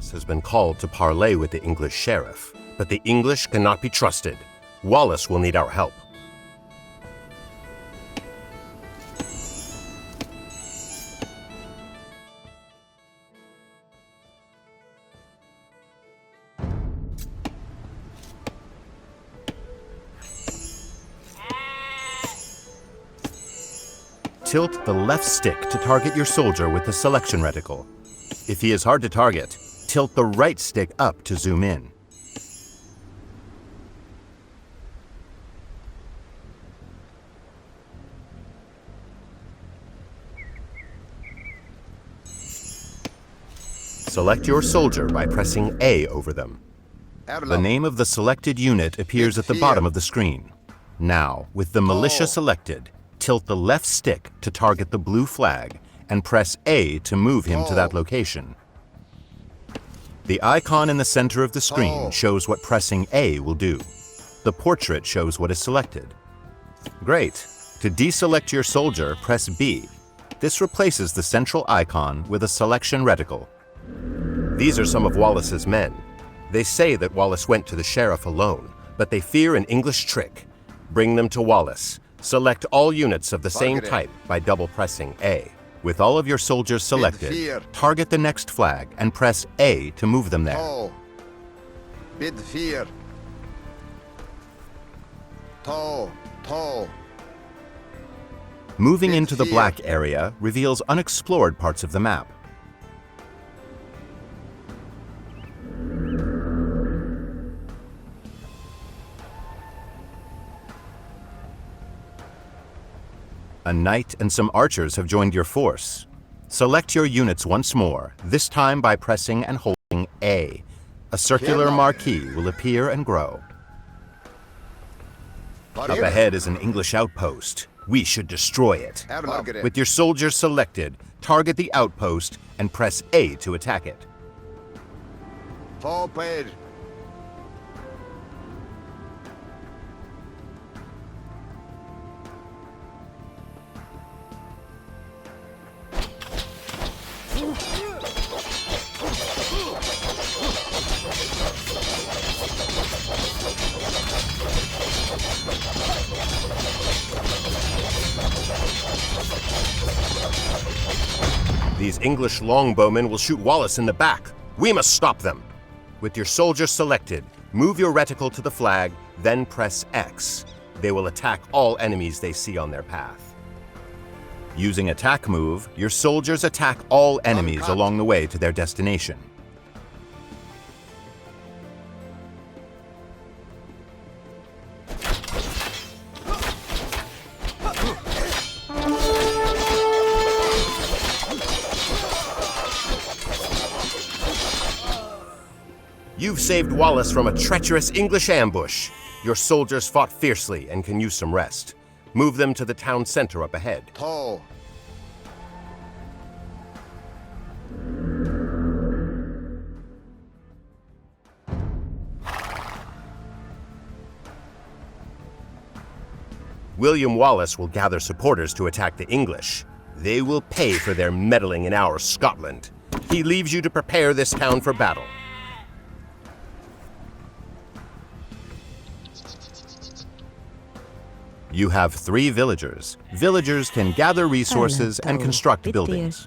Wallace has been called to parley with the English sheriff, but the English cannot be trusted. Wallace will need our help. Tilt the left stick to target your soldier with the selection reticle. If he is hard to target, tilt the right stick up to zoom in. Select your soldier by pressing A over them. The name of the selected unit appears at the bottom of the screen. Now, with the militia selected, tilt the left stick to target the blue flag and press A to move him to that location. The icon in the center of the screen shows what pressing A will do. The portrait shows what is selected. Great. To deselect your soldier, press B. This replaces the central icon with a selection reticle. These are some of Wallace's men. They say that Wallace went to the sheriff alone, but they fear an English trick. Bring them to Wallace. Select all units of the same type by double pressing A. With all of your soldiers selected, target the next flag and press A to move them there. Bid fear. Moving into the black area reveals unexplored parts of the map. A knight and some archers have joined your force. Select your units once more, this time by pressing and holding A. A circular marquee will appear and grow. Up ahead is an English outpost. We should destroy it. With your soldiers selected, target the outpost and press A to attack it. Forward. These English longbowmen will shoot Wallace in the back. We must stop them. With your soldiers selected, move your reticle to the flag, then press X. They will attack all enemies they see on their path. Using attack move, your soldiers attack all enemies along the way to their destination. You've saved Wallace from a treacherous English ambush. Your soldiers fought fiercely and can use some rest. Move them to the town center up ahead. William Wallace will gather supporters to attack the English. They will pay for their meddling in our Scotland. He leaves you to prepare this town for battle. You have 3 villagers. Villagers can gather resources and construct buildings.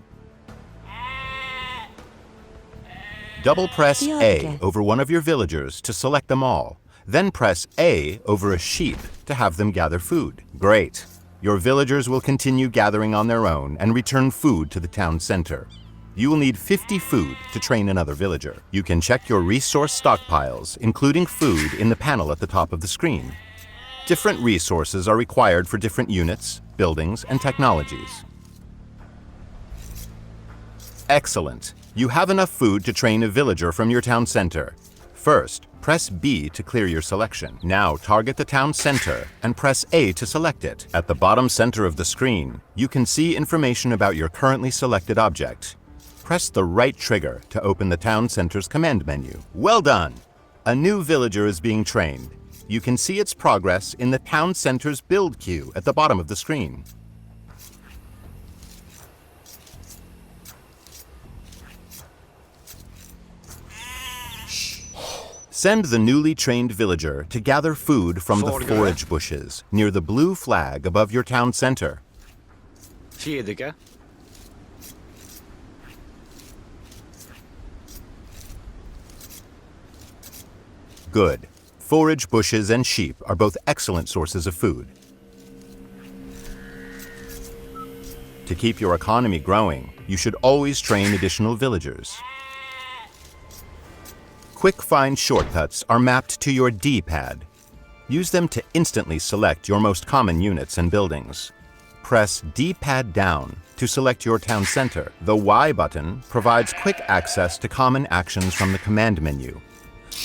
Double press A over one of your villagers to select them all. Then press A over a sheep to have them gather food. Great. Your villagers will continue gathering on their own and return food to the town center. You will need 50 food to train another villager. You can check your resource stockpiles, including food, in the panel at the top of the screen. Different resources are required for different units, buildings, and technologies. Excellent. You have enough food to train a villager from your town center. First, press B to clear your selection. Now target the town center and press A to select it. At the bottom center of the screen, you can see information about your currently selected object. Press the right trigger to open the town center's command menu. Well done! A new villager is being trained. You can see its progress in the town center's build queue at the bottom of the screen. Send the newly trained villager to gather food from the Forgere. forage bushes near the blue flag above your town center. Fjädika. Good. Forage bushes and sheep are both excellent sources of food. To keep your economy growing, you should always train additional villagers. Quick find shortcuts are mapped to your D-pad. Use them to instantly select your most common units and buildings. Press D-pad down to select your town center. The Y button provides quick access to common actions from the command menu.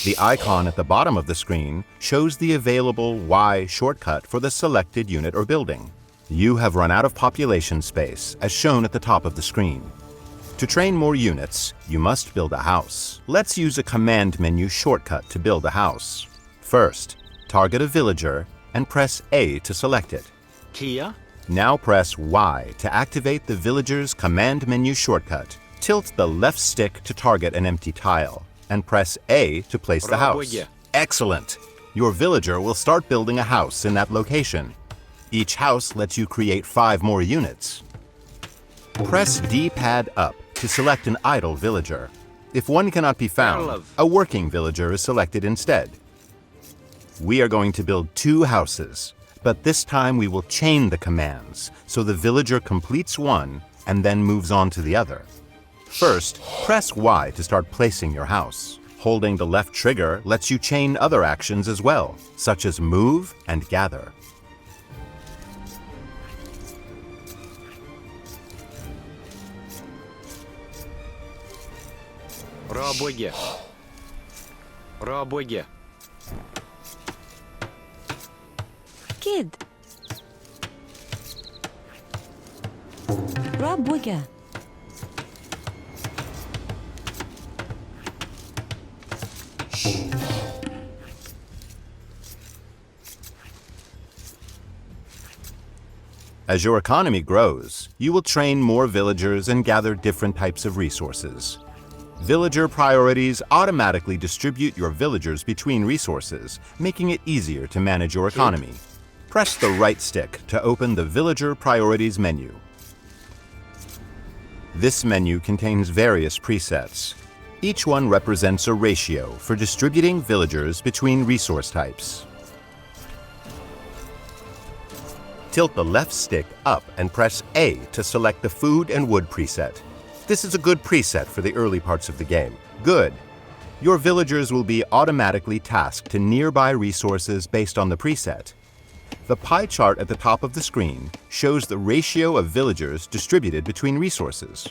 The icon at the bottom of the screen shows the available Y shortcut for the selected unit or building. You have run out of population space, as shown at the top of the screen. To train more units, you must build a house. Let's use a command menu shortcut to build a house. First, target a villager and press A to select it. Kia. Now press Y to activate the villager's command menu shortcut. Tilt the left stick to target an empty tile, and press A to place the house. Raboye. Excellent! Your villager will start building a house in that location. Each house lets you create 5 more units. Press D-pad up to select an idle villager. If one cannot be found, a working villager is selected instead. We are going to build 2 houses, but this time we will chain the commands so the villager completes one and then moves on to the other. First, press Y to start placing your house. Holding the left trigger lets you chain other actions as well, such as move and gather. Raboye. Raboye. Kid. Raboye. As your economy grows, you will train more villagers and gather different types of resources. Villager priorities automatically distribute your villagers between resources, making it easier to manage your economy. Press the right stick to open the Villager Priorities menu. This menu contains various presets. Each one represents a ratio for distributing villagers between resource types. Tilt the left stick up and press A to select the Food and Wood preset. This is a good preset for the early parts of the game. Good. Your villagers will be automatically tasked to nearby resources based on the preset. The pie chart at the top of the screen shows the ratio of villagers distributed between resources.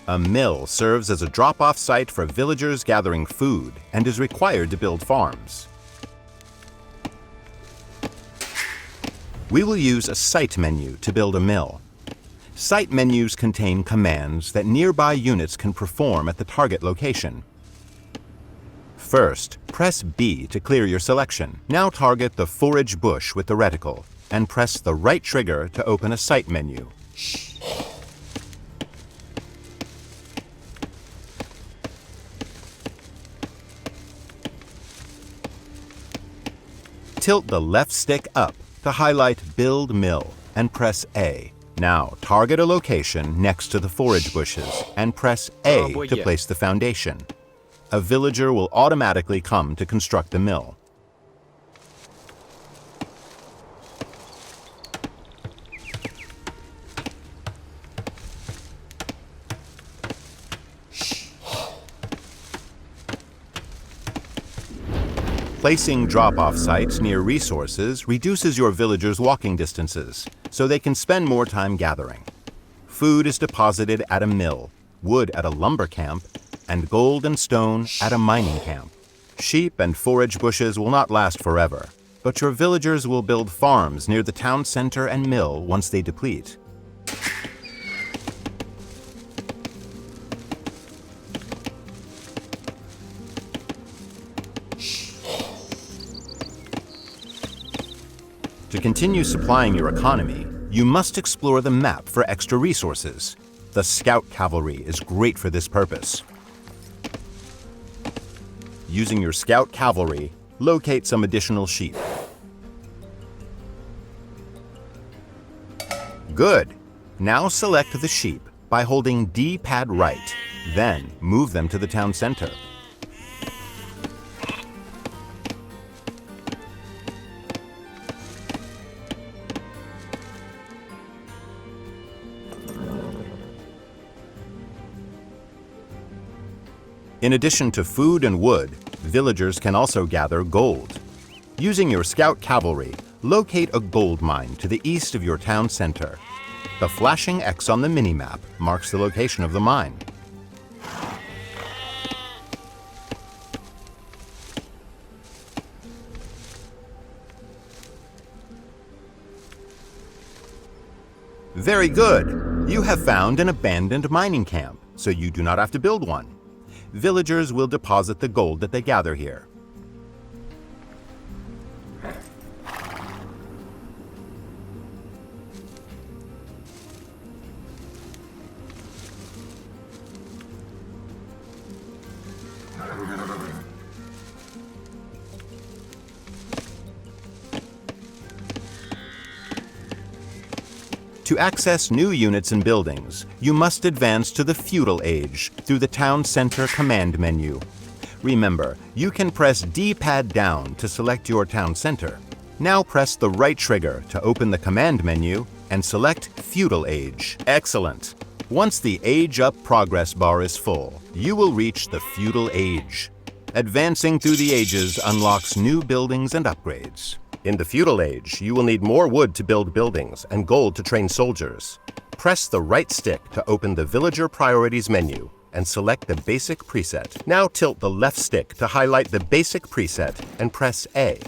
A mill serves as a drop-off site for villagers gathering food and is required to build farms. We will use a site menu to build a mill. Site menus contain commands that nearby units can perform at the target location. First, press B to clear your selection. Now target the forage bush with the reticle and press the right trigger to open a site menu. Tilt the left stick up to highlight Build Mill and press A. Now target a location next to the forage bushes and press A to place the foundation. A villager will automatically come to construct the mill. Placing drop-off sites near resources reduces your villagers' walking distances, so they can spend more time gathering. Food is deposited at a mill, wood at a lumber camp, and gold and stone at a mining camp. Sheep and forage bushes will not last forever, but your villagers will build farms near the town center and mill once they deplete. To continue supplying your economy, you must explore the map for extra resources. The Scout Cavalry is great for this purpose. Using your scout cavalry, locate some additional sheep. Good. Now select the sheep by holding D-pad right, then move them to the town center. In addition to food and wood, villagers can also gather gold. Using your scout cavalry, locate a gold mine to the east of your town center. The flashing X on the minimap marks the location of the mine. Very good! You have found an abandoned mining camp, so you do not have to build one. Villagers will deposit the gold that they gather here. To access new units and buildings, you must advance to the Feudal Age through the Town Center command menu. Remember, you can press D-pad down to select your town center. Now press the right trigger to open the command menu and select Feudal Age. Excellent! Once the Age Up progress bar is full, you will reach the Feudal Age. Advancing through the ages unlocks new buildings and upgrades. In the Feudal Age, you will need more wood to build buildings and gold to train soldiers. Press the right stick to open the Villager Priorities menu and select the Basic preset. Now tilt the left stick to highlight the Basic preset and press A.